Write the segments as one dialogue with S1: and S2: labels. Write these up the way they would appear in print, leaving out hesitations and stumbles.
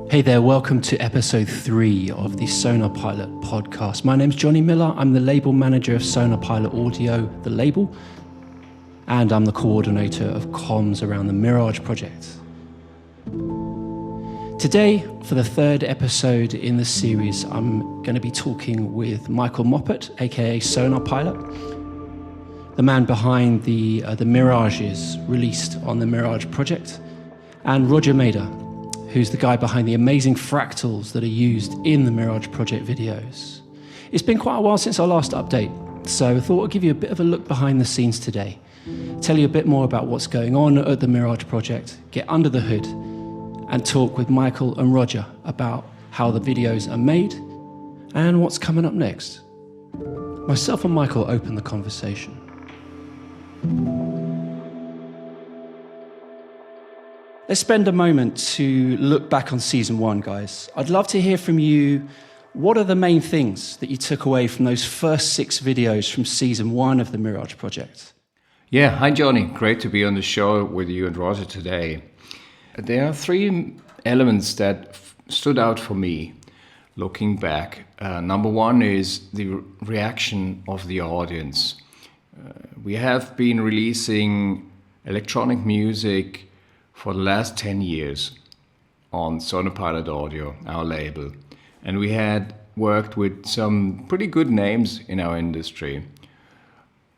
S1: Hey there, welcome to episode 3 of the Sonarpilot podcast. My name's Johnny Miller. I'm the label manager of Sonarpilot Audio, the label, and I'm the coordinator of comms around the Mirage project. Today, for the 3rd episode in the series, I'm going to be talking with Michael Moppet, aka Sonarpilot, the man behind the Mirages released on the Mirage project, and Roger Mader, who's the guy behind the amazing fractals that are used in the Mirage project videos. It's been quite a while since our last update, so I thought I'd give you a bit of a look behind the scenes today, tell you a bit more about what's going on at the Mirage project, get under the hood, and talk with Michael and Roger about how the videos are made and what's coming up next. Myself and Michael open the conversation. Let's spend a moment to look back on season 1, guys. I'd love to hear from you. What are the main things that you took away from those first 6 videos from season 1 of the Mirage project?
S2: Yeah, hi Johnny. Great to be on the show with you and Roger today. There are 3 elements that stood out for me looking back. Number 1 is the reaction of the audience. We have been releasing electronic music for the last 10 years on Sonarpilot Audio, our label. And we had worked with some pretty good names in our industry.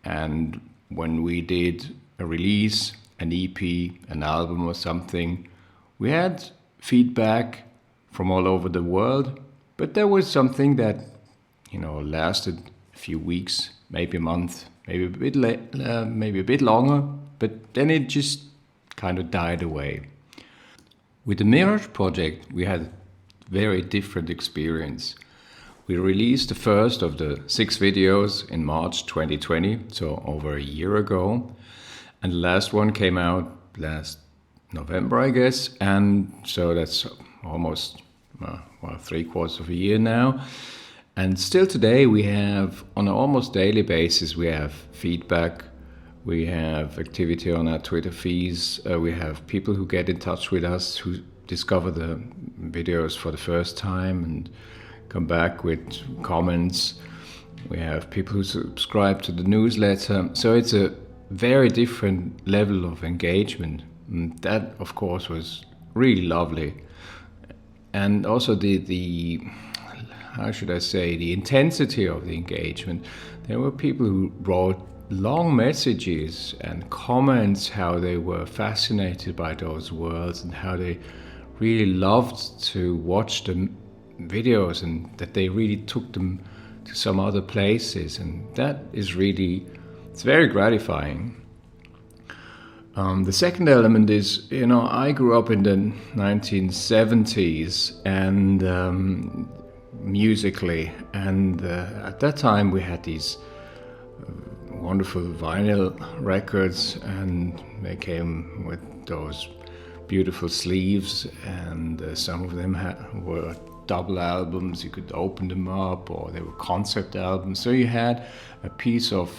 S2: And when we did a release, an EP, an album or something, we had feedback from all over the world, but there was something that, lasted a few weeks, maybe a month, maybe a bit longer, but then it just kind of died away. With the Mirage project, we had a very different experience. We released the first of the 6 videos in March 2020, so over a year ago. And the last one came out last November, I guess. And so that's almost 3/4 of a year now. And still today we have, on an almost daily basis, we have feedback. We have activity on our Twitter feeds. We have people who get in touch with us, who discover the videos for the first time and come back with comments. We have people who subscribe to the newsletter. So it's a very different level of engagement. And that, of course, was really lovely. And also the intensity of the engagement. There were people who wrote long messages and comments, how they were fascinated by those worlds and how they really loved to watch the videos and that they really took them to some other places. And that is really, it's very gratifying. The second element is, I grew up in the 1970s and musically, and at that time we had these wonderful vinyl records, and they came with those beautiful sleeves, and some of them were double albums. You could open them up, or they were concept albums. So you had a piece of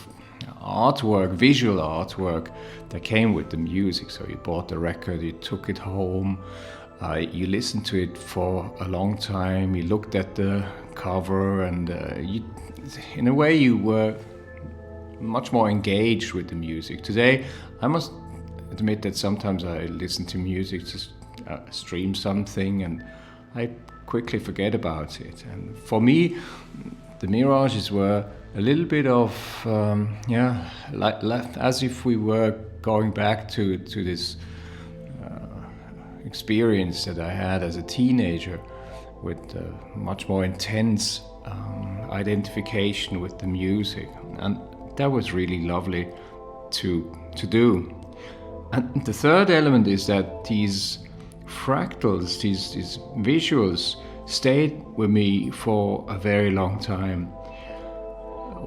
S2: artwork, visual artwork, that came with the music. So you bought the record, you took it home, you listened to it for a long time, you looked at the cover, and in a way you were much more engaged with the music. Today, I must admit that sometimes I listen to music to stream something and I quickly forget about it. And for me, the Mirages were a little bit of, as if we were going back to this experience that I had as a teenager with much more intense identification with the music. And that was really lovely to do. And the third element is that these fractals, these visuals, stayed with me for a very long time.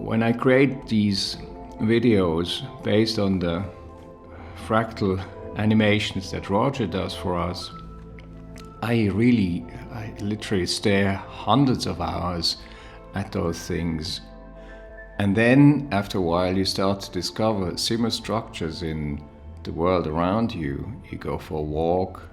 S2: When I create these videos based on the fractal animations that Roger does for us, I literally stare hundreds of hours at those things. And then after a while you start to discover similar structures in the world around you. You go for a walk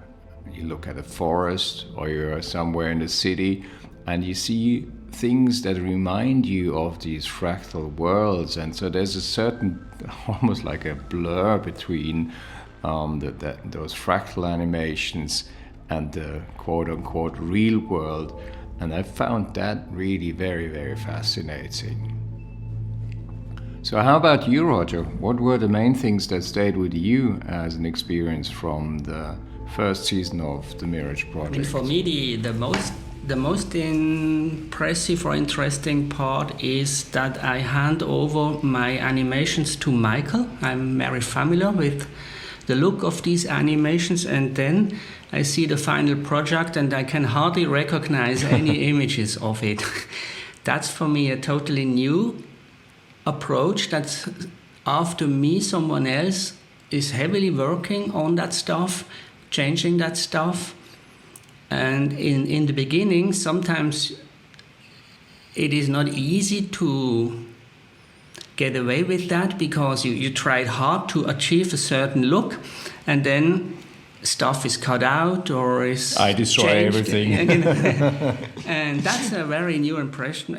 S2: you look at a forest or you're somewhere in the city and you see things that remind you of these fractal worlds. And so there's a certain, almost like a blur between those fractal animations and the quote-unquote real world. And I found that really very, very fascinating. So how about you, Roger? What were the main things that stayed with you as an experience from the first season of the Mirage project?
S3: I mean, for me, the most impressive or interesting part is that I hand over my animations to Michael. I'm very familiar with the look of these animations, and then I see the final project and I can hardly recognize any images of it. That's for me a totally new approach. That's after me, someone else is heavily working on that stuff, changing that stuff. And in the beginning, sometimes it is not easy to get away with that, because you tried hard to achieve a certain look, and then stuff is cut out or is
S2: I destroy
S3: changed.
S2: everything.
S3: And that's a very new impression,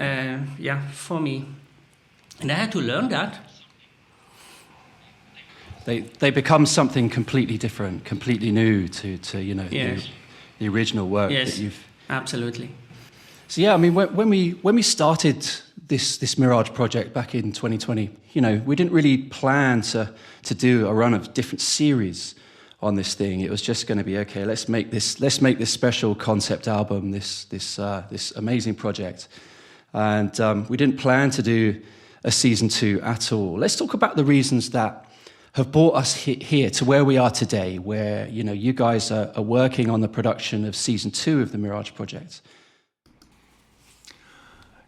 S3: for me. And I had to learn that.
S1: They become something completely different, completely new to
S3: Yes.
S1: the original work
S3: Yes,
S1: that you've.
S3: absolutely.
S1: So yeah, I mean, when we started this Mirage project back in 2020, we didn't really plan to do a run of different series on this thing. It was just going to be, okay, let's make this special concept album, this amazing project, and we didn't plan to do a season 2 at all. Let's talk about the reasons that have brought us here to where we are today, where you guys are working on the production of season 2 of the Mirage project.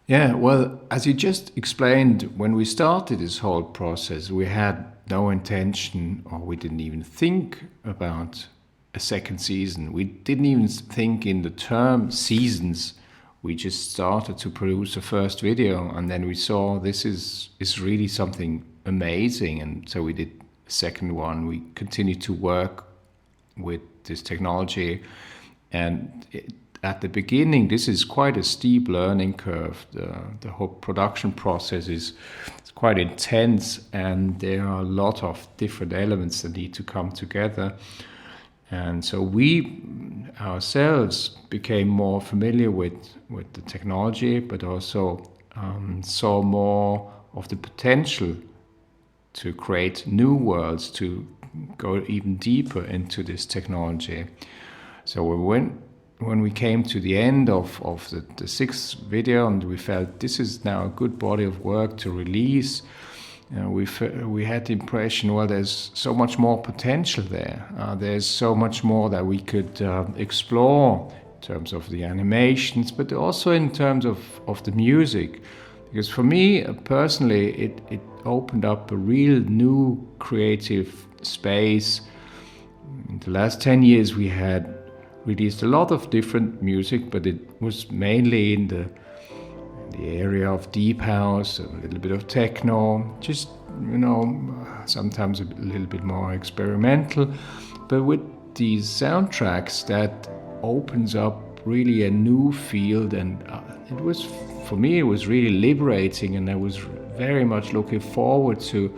S2: Yeah, well, as you just explained, when we started this whole process, we had no intention, or we didn't even think about a second season. We didn't even think in the term seasons. We just started to produce a first video, and then we saw this is really something amazing, and so we did a second one. We continued to work with this technology, and at the beginning, this is quite a steep learning curve. The whole production process is quite intense, and there are a lot of different elements that need to come together. And so we ourselves became more familiar with the technology, but also saw more of the potential to create new worlds, to go even deeper into this technology. So when we came to the end of the 6th video, and we felt this is now a good body of work to release, we had the impression, well, there's so much more potential there. There's so much more that we could explore in terms of the animations, but also in terms of the music. Because for me, personally, it opened up a real new creative space. In the last 10 years, we had released a lot of different music, but it was mainly in the area of deep house, a little bit of techno, just, sometimes a little bit more experimental. But with these soundtracks, that opens up really a new field, and for me, it was really liberating, and I was very much looking forward to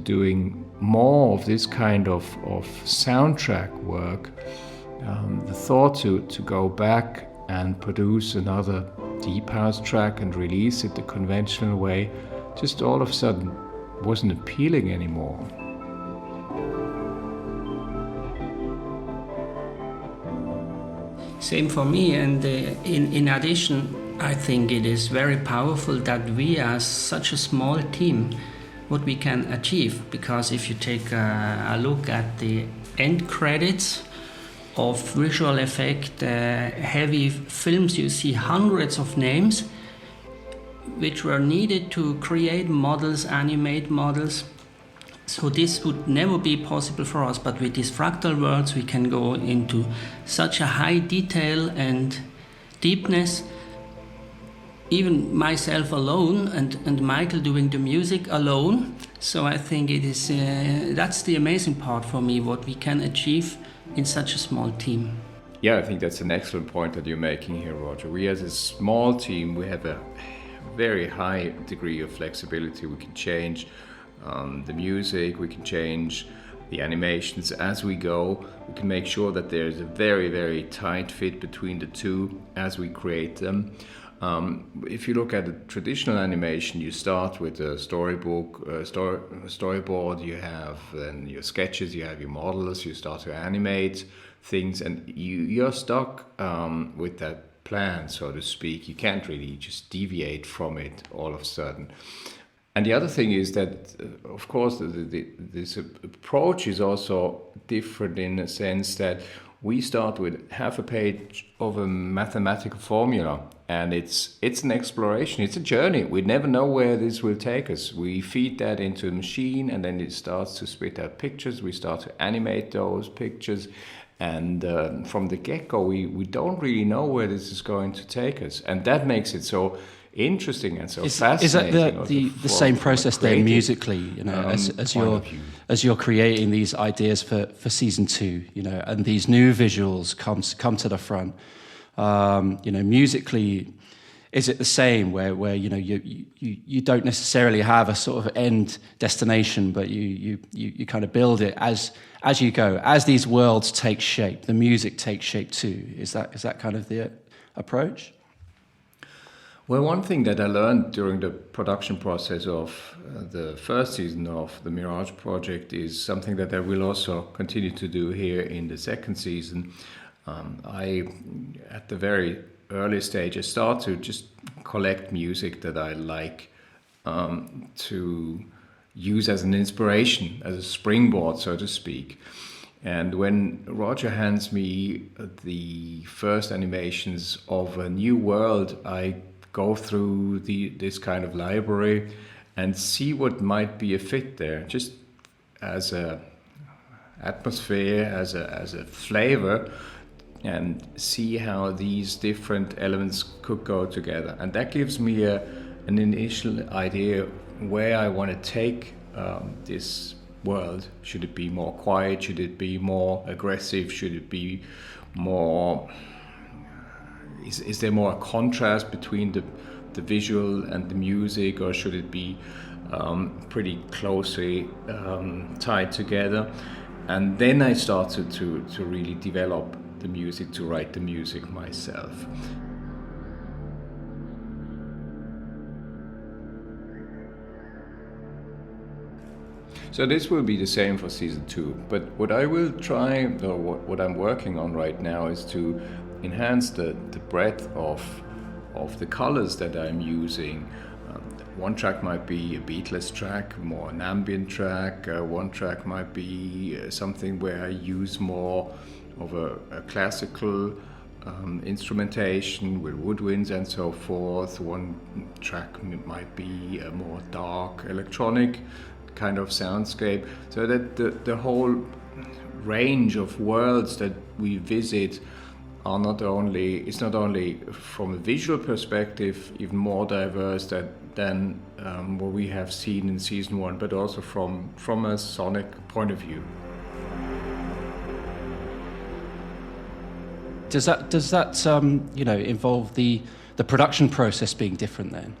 S2: doing more of this kind of soundtrack work. The thought to go back and produce another deep house track and release it the conventional way just all of a sudden wasn't appealing anymore.
S3: Same for me, and in addition, I think it is very powerful that we are such a small team, what we can achieve, because if you take a look at the end credits of visual effect heavy films, you see hundreds of names which were needed to create models, animate models. So this would never be possible for us, but with these fractal worlds we can go into such a high detail and deepness. Even myself alone and Michael doing the music alone. So I think it is that's the amazing part for me, what we can achieve in such a small team.
S2: Yeah, I think that's an excellent point that you're making here, Roger. We as a small team, we have a very high degree of flexibility. We can change the music, we can change the animations as we go. We can make sure that there's a very, very tight fit between the two as we create them. If you look at a traditional animation, you start with a storyboard, you have then your sketches, you have your models, you start to animate things, and you're stuck with that plan, so to speak. You can't really just deviate from it all of a sudden. And the other thing is that, of course, this approach is also different in the sense that we start with half a page of a mathematical formula, and it's an exploration, it's a journey. We never know where this will take us. We feed that into a machine, and then it starts to spit out pictures. We start to animate those pictures, and from the get-go, we don't really know where this is going to take us, and that makes it so interesting and so fascinating.
S1: Is that the same process then musically, you know, as you're creating these ideas for season 2, you know, and these new visuals come to the front, you know, musically, is it the same where you know you don't necessarily have a sort of end destination, but you kind of build it as you go, as these worlds take shape, the music takes shape too? Is that kind of the approach?
S2: Well, one thing that I learned during the production process of the first season of the Mirage project is something that I will also continue to do here in the second season. At the very early stage, I start to just collect music that I like to use as an inspiration, as a springboard, so to speak. And when Roger hands me the first animations of a new world, I go through this kind of library and see what might be a fit there, just as a atmosphere, as a flavor, and see how these different elements could go together. And that gives me an initial idea where I want to take this world. Should it be more quiet? Should it be more aggressive? Should it be more... Is there more a contrast between the visual and the music, or should it be pretty closely tied together? And then I started to really develop the music, to write the music myself. So this will be the same for season 2, but what I will try, or what I'm working on right now, is to enhance the breadth of the colors that I'm using. One track might be a beatless track, more an ambient track. One track might be something where I use more of a classical instrumentation with woodwinds and so forth. One track might be a more dark electronic kind of soundscape, so that the whole range of worlds that we visit are not only from a visual perspective even more diverse than what we have seen in season 1, but also from a sonic point of view.
S1: Does that you know, involve the production process being different then?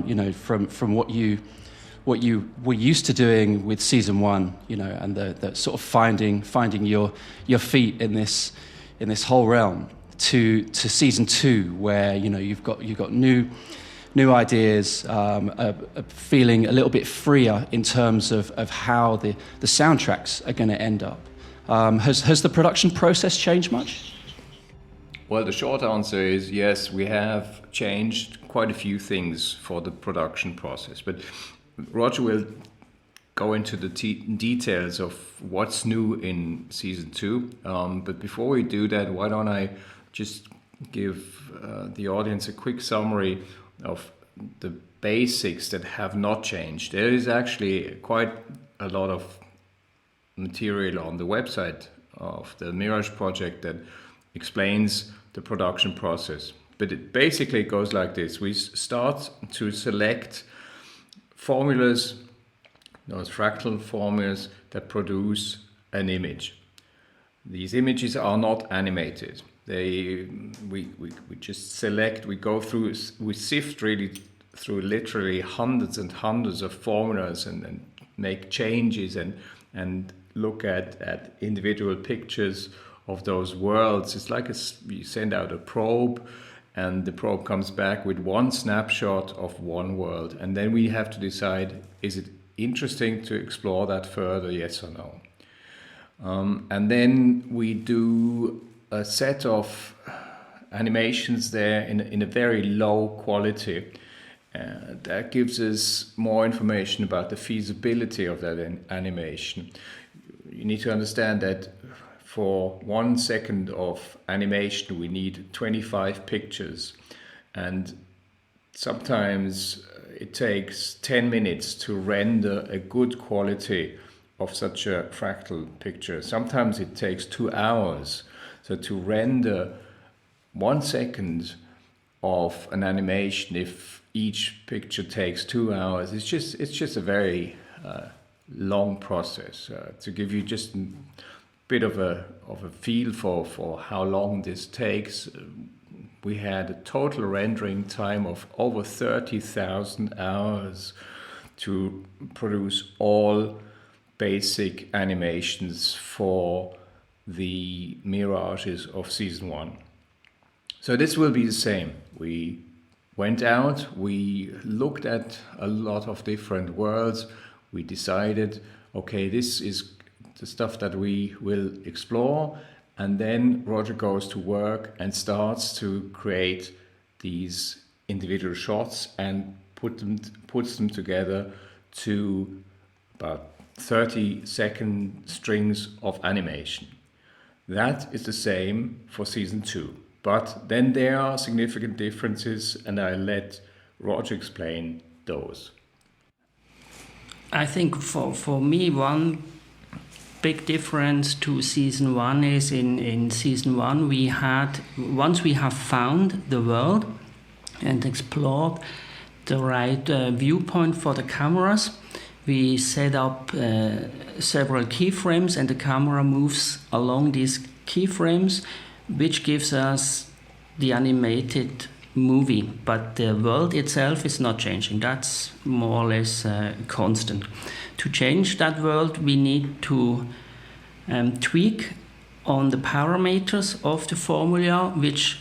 S1: You know, from what you were used to doing with season 1, you know, and the sort of finding your feet in this whole realm, to season 2, where, you know, you've got new ideas, feeling a little bit freer in terms of how the soundtracks are going to end up. Has the production process changed much?
S2: Well, the short answer is yes, we have changed quite a few things for the production process, but Roger will go into the details of what's new in season 2. But before we do that, why don't I just give the audience a quick summary of the basics that have not changed. There is actually quite a lot of material on the website of the Mirage project that explains the production process. But it basically goes like this. We start to select formulas, those fractal formulas that produce an image. These images are not animated. We just select, we go through, we sift really through literally hundreds and hundreds of formulas and make changes and look at individual pictures of those worlds. It's like you send out a probe, and the probe comes back with one snapshot of one world. And then we have to decide, is it interesting to explore that further, yes or no? And then we do a set of animations there in a very low quality. That gives us more information about the feasibility of that animation. You need to understand that for 1 second of animation we need 25 pictures, and sometimes it takes 10 minutes to render a good quality of such a fractal picture. Sometimes it takes 2 hours. So to render 1 second of an animation, if each picture takes 2 hours, it's just a very long process. To give you just a bit of a feel for how long this takes, we had a total rendering time of over 30,000 hours to produce all basic animations for the mirages of season 1. So this will be the same. We went out, we looked at a lot of different worlds, we decided, okay, this is the stuff that we will explore, and then Roger goes to work and starts to create these individual shots and puts them together to about 30-second strings of animation. That is the same for season 2. But then there are significant differences, and I'll let Roger explain those.
S3: I think for me, one big difference to season 1 is in season 1 we had, once we have found the world and explored the right viewpoint for the cameras, we set up several keyframes, and the camera moves along these keyframes, which gives us the animated movie. But the world itself is not changing. That's more or less constant. To change that world, we need to tweak on the parameters of the formula, which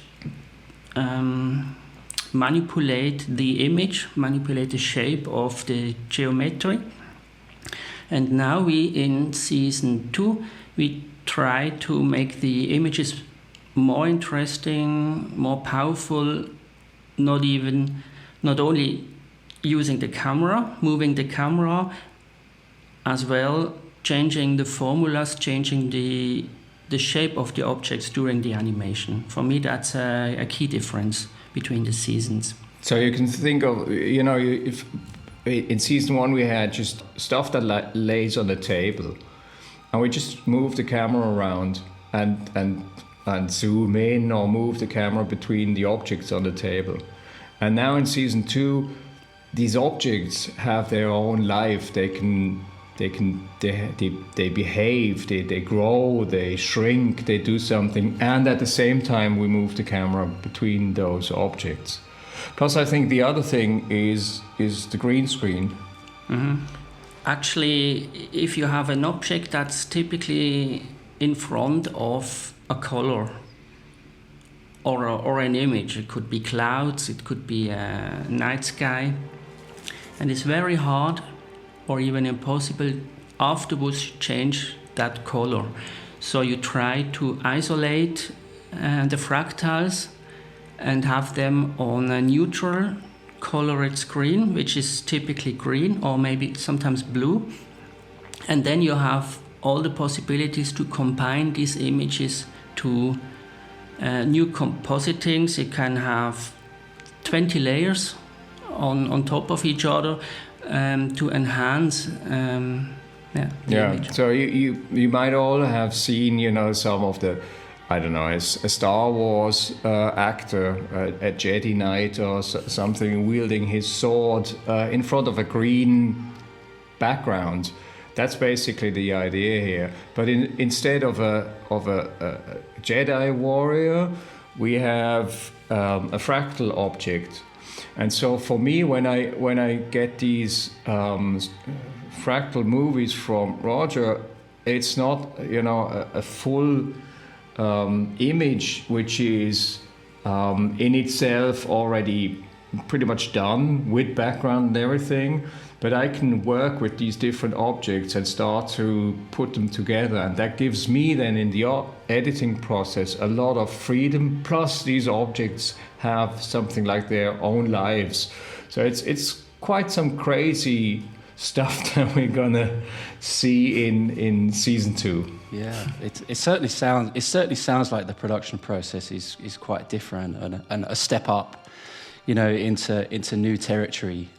S3: manipulate the image, manipulate the shape of the geometry. And now in season 2, we try to make the images more interesting, more powerful, not only using the camera, moving the camera, as well changing the formulas, changing the shape of the objects during the animation. For me, that's a key difference between the seasons.
S2: So you can think of, if in season 1 we had just stuff that lays on the table, and we just move the camera around and zoom in or move the camera between the objects on the table. And now in season 2, these objects have their own life. They behave, they grow, they shrink, they do something, and at the same time we move the camera between those objects. Plus, I think the other thing is the green screen.
S3: Mm-hmm. Actually, if you have an object that's typically in front of a color or an image, it could be clouds, it could be a night sky, and it's very hard or even impossible afterwards change that color. So you try to isolate the fractals and have them on a neutral colored screen, which is typically green or maybe sometimes blue. And then you have all the possibilities to combine these images to new compositings. You can have 20 layers on top of each other to enhance the image.
S2: So you might all have seen, some of the, I don't know, a Star Wars actor at Jedi Knight or something wielding his sword in front of a green background. That's basically the idea here. But instead of a Jedi warrior, we have a fractal object. And so for me, when I get these fractal movies from Roger, it's not a full image which is in itself already pretty much done with background and everything, but I can work with these different objects and start to put them together, and that gives me then in the editing process a lot of freedom. Plus these objects have something like their own lives, so it's quite some crazy stuff that we're gonna see in season 2.
S1: Yeah, it certainly sounds like the production process is quite different and a step up, into new territory.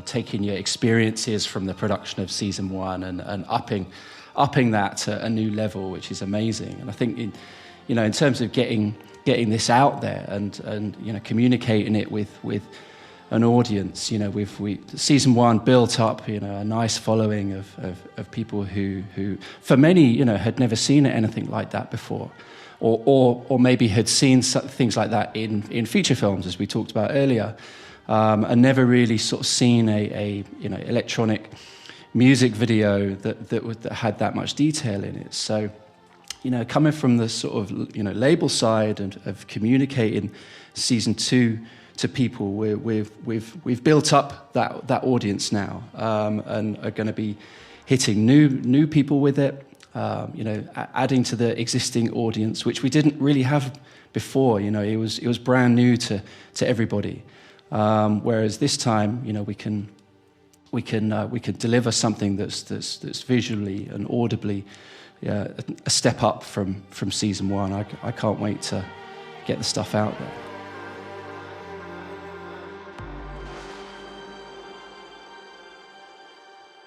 S1: Taking your experiences from the production of season 1 and upping that to a new level, which is amazing. And I think in terms of getting this out there and communicating it with an audience, season 1 built up a nice following of people who for many had never seen anything like that before, or maybe had seen things like that in feature films, as we talked about earlier, and never really sort of seen a electronic music video that had that much detail in it. So coming from the sort of label side and of communicating season 2 to people, we've built up that audience now, and are going to be hitting new people with it, adding to the existing audience, which we didn't really have before. It was brand new to everybody, whereas this time we can deliver something that's visually and audibly a step up from season 1. I can't wait to get the stuff out there.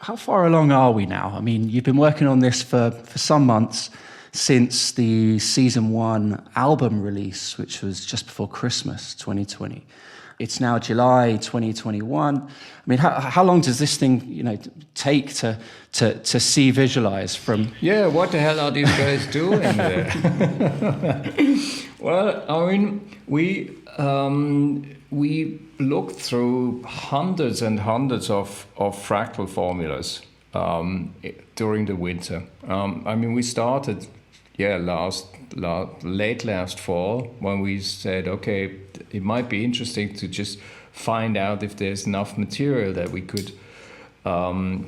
S1: How far along are we now? I mean, you've been working on this for some months, since the season 1 album release, which was just before Christmas 2020. It's now July 2021. I mean, how long does this thing, take to see visualized from?
S2: Yeah, what the hell are these guys doing there? Well, I mean, we looked through hundreds and hundreds of fractal formulas during the winter. We started, late last fall, when we said, okay, it might be interesting to just find out if there's enough material that we could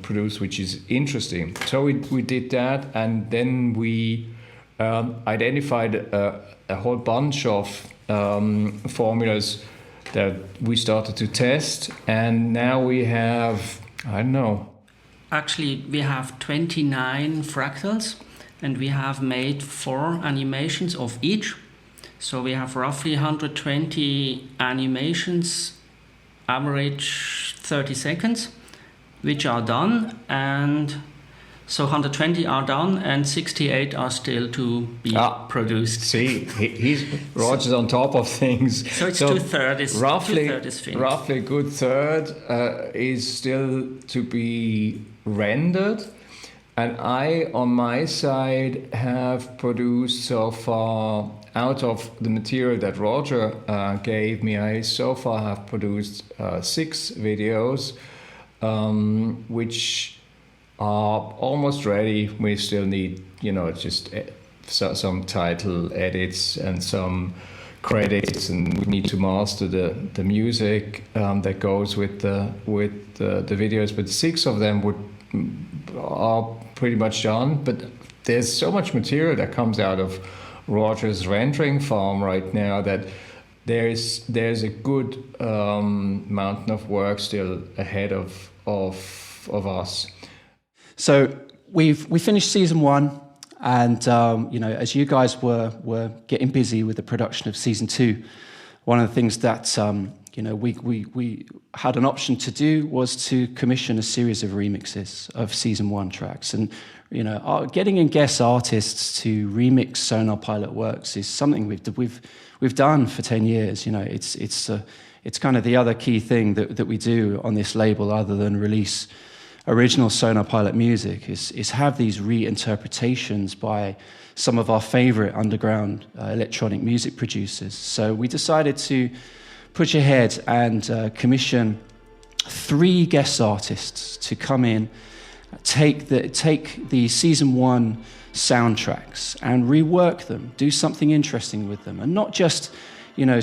S2: produce, which is interesting. So we did that, and then we identified a whole bunch of formulas that we started to test, and now we have, I don't know.
S3: Actually, we have 29 fractals, and we have made 4 animations of each. So we have roughly 120 animations, average 30 seconds, which are done, and so 120 are done and 68 are still to be produced.
S2: See, Roger's on top of things.
S3: So it's two-thirds is finished.
S2: Roughly a good third is still to be rendered. And I, on my side, have produced so far, out of the material that Roger gave me, I so far have produced 6 videos, which are almost ready. We still need, just some title edits and some credits, and we need to master the music that goes with the videos. But 6 of them are pretty much done. But there's so much material that comes out of Roger's rendering farm right now that there's a good mountain of work still ahead of us.
S1: So we finished season 1, and as you guys were getting busy with the production of season 2, one of the things that we had an option to do was to commission a series of remixes of season 1 tracks, and getting in guest artists to remix Sonarpilot works is something we've done for 10 years. It's kind of the other key thing that we do on this label, other than release original Sonarpilot music is have these reinterpretations by some of our favorite underground electronic music producers. So we decided to push ahead and commission 3 guest artists to come in, take the season 1 soundtracks and rework them, do something interesting with them, and not just, you know, a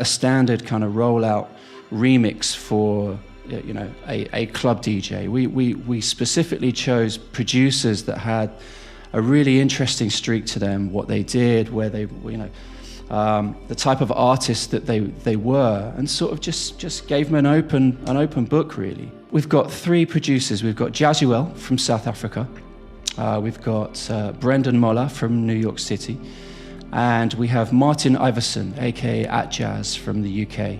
S1: standard kind of rollout remix for, you know, a club DJ. We specifically chose producers that had a really interesting streak to them, what they did, where they, you know, the type of artists that they were, and sort of just gave them an open book, really. We've got 3 producers. We've got Jazuel from South Africa. We've got Brendan Moller from New York City. And we have Martin Iverson, aka @Jazz, from the UK.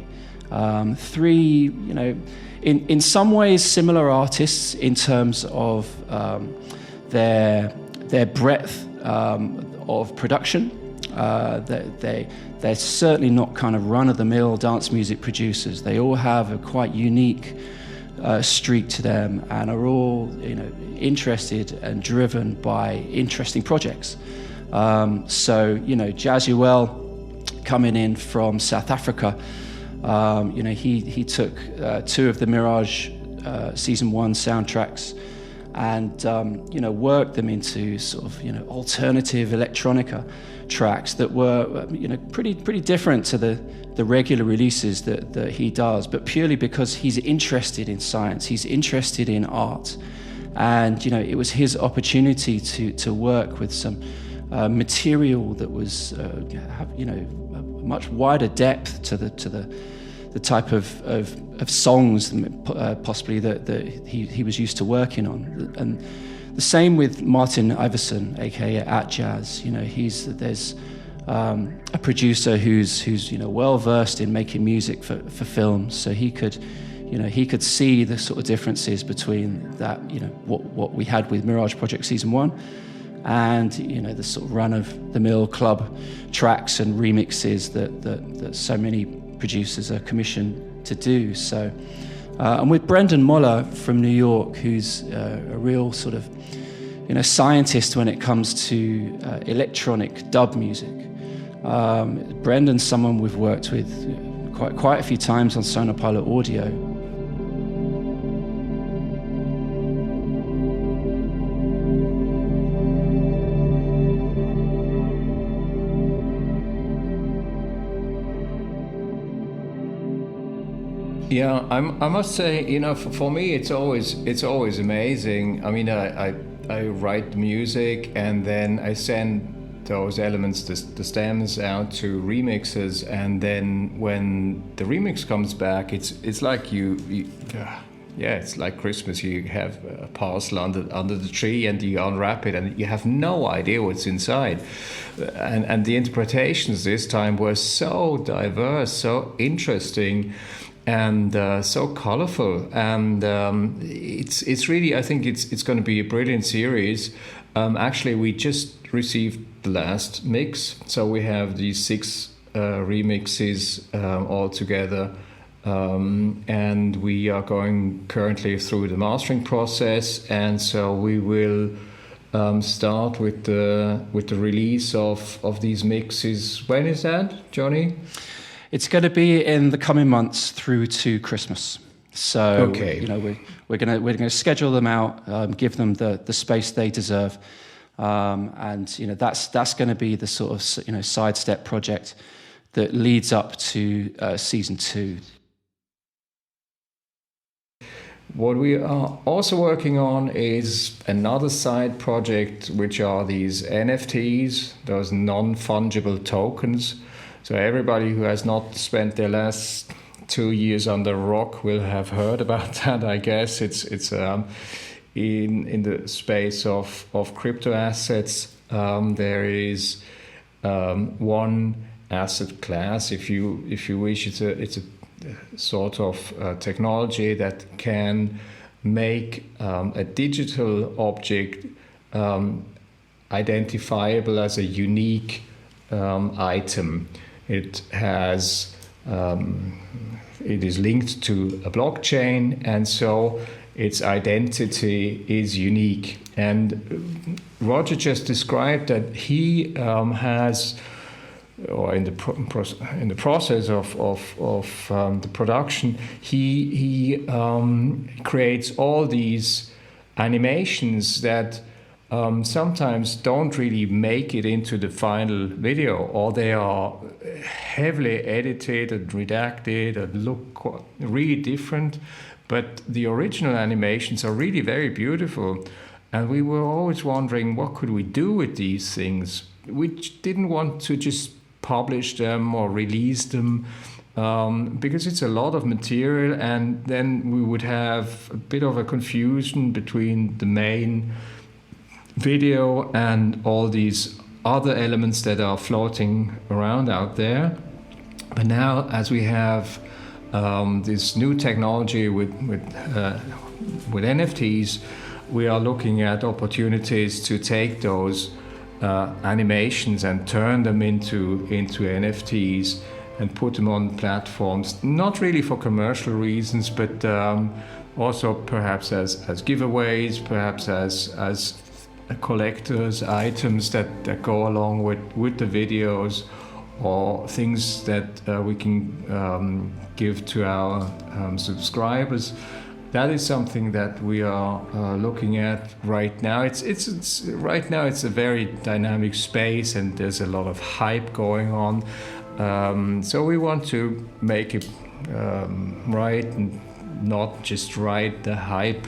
S1: 3, you know, in some ways similar artists in terms of their breadth of production. They're certainly not kind of run-of-the-mill dance music producers. They all have a quite unique streak to them, and are all, you know, interested and driven by interesting projects. So, you know, Jazuel coming in from South Africa, you know, he took 2 of the Mirage season 1 soundtracks and, you know, worked them into sort of, you know, alternative electronica tracks that were, you know, pretty different to the regular releases that he does, but purely because he's interested in science, he's interested in art. And, you know, it was his opportunity to work with some material that was, you know, a much wider depth to the type of songs possibly that he was used to working on. And the same with Martin Iverson, aka @Jazz. You know, there's a producer who's you know, well versed in making music for films, so he could see the sort of differences between that, you know, what we had with Mirage Project Season 1 and, you know, the sort of run-of-the-mill club tracks and remixes that so many producers are commissioned to do. So, and with Brendan Moller from New York, who's a real sort of, you know, scientist when it comes to electronic dub music. Brendan's someone we've worked with quite a few times on Sonarpilot Audio.
S2: Yeah, I must say, you know, for me, it's always amazing. I mean, I write music and then I send those elements, the stems, out to remixes, and then when the remix comes back, it's like it's like Christmas. You have a parcel under the tree and you unwrap it and you have no idea what's inside. And the interpretations this time were so diverse, so interesting, and so colorful, and it's really, I think it's going to be a brilliant series. Actually, we just received the last mix, so we have these 6 remixes all together, and we are going currently through the mastering process, and so we will start with the release of these mixes. When is that, Johnny?
S1: It's going to be in the coming months through to Christmas. So,
S2: okay,
S1: you know, we're going to schedule them out, give them the space they deserve, and, you know, that's going to be the sort of, you know, sidestep project that leads up to season 2.
S2: What we are also working on is another side project, which are these NFTs, those non-fungible tokens. So everybody who has not spent their last 2 years under a rock will have heard about that, I guess. It's in the space of crypto assets. There is one asset class, if you wish. It's a sort of technology that can make a digital object identifiable as a unique item. It has it is linked to a blockchain, and so its identity is unique. And Roger just described that he has, or in the process of the production, he creates all these animations that sometimes don't really make it into the final video, or they are heavily edited and redacted and look really different. But the original animations are really very beautiful. And we were always wondering, what could we do with these things? We didn't want to just publish them or release them, because it's a lot of material, and then we would have a bit of a confusion between the main video and all these other elements that are floating around out there. But now, as we have this new technology with NFTs, we are looking at opportunities to take those animations and turn them into NFTs and put them on platforms, not really for commercial reasons, but also perhaps as giveaways, perhaps as collectors' items that go along with the videos, or things that we can give to our subscribers. That is something that we are looking at right now. It's right now it's a very dynamic space, and there's a lot of hype going on. So we want to make it right and not just ride the hype.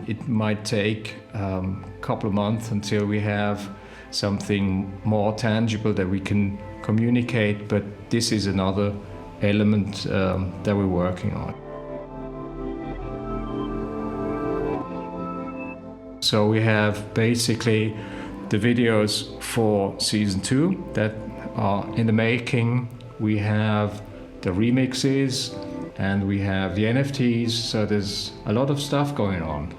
S2: It might take a couple of months until we have something more tangible that we can communicate, but this is another element that we're working on. So we have basically the videos for season 2 that are in the making. We have the remixes, and we have the NFTs. So there's a lot of stuff going on.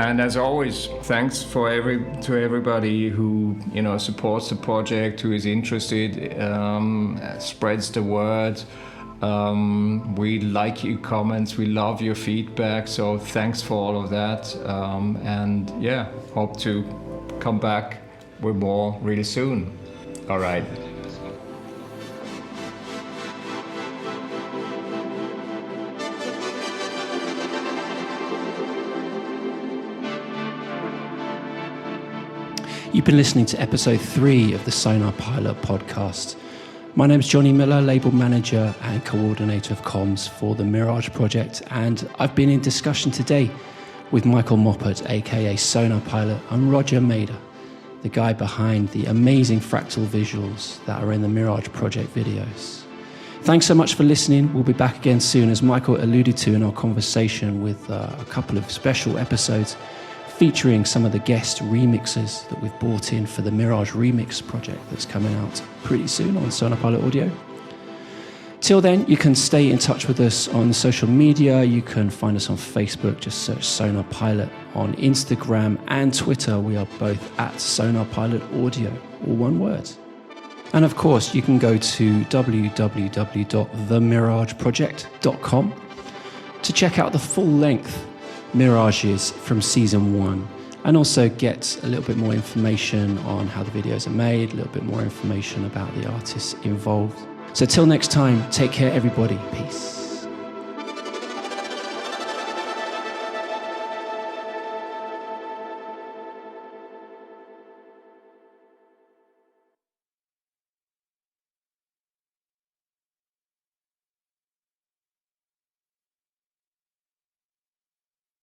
S2: And as always, thanks to everybody who supports the project, who is interested, spreads the word. We like your comments, we love your feedback, so thanks for all of that. And yeah, hope to come back with more really soon. All right.
S1: You've been listening to episode 3 of the Sonarpilot podcast. My name's Johnny Miller, label manager and coordinator of comms for the Mirage project, and I've been in discussion today with Michael Moppert, aka Sonarpilot, and Roger Mader, the guy behind the amazing fractal visuals that are in the Mirage project videos. Thanks so much for listening. We'll be back again soon, as Michael alluded to in our conversation, with a couple of special episodes featuring some of the guest remixes that we've brought in for the Mirage Remix project that's coming out pretty soon on Sonarpilot Audio. Till then, you can stay in touch with us on social media. You can find us on Facebook, just search Sonarpilot. On Instagram and Twitter, we are both at Sonarpilot Audio, all one word. And of course, you can go to www.themirageproject.com to check out the full-length Mirages from season 1, and also get a little bit more information on how the videos are made, a little bit more information about the artists involved. So till next time, take care everybody, peace.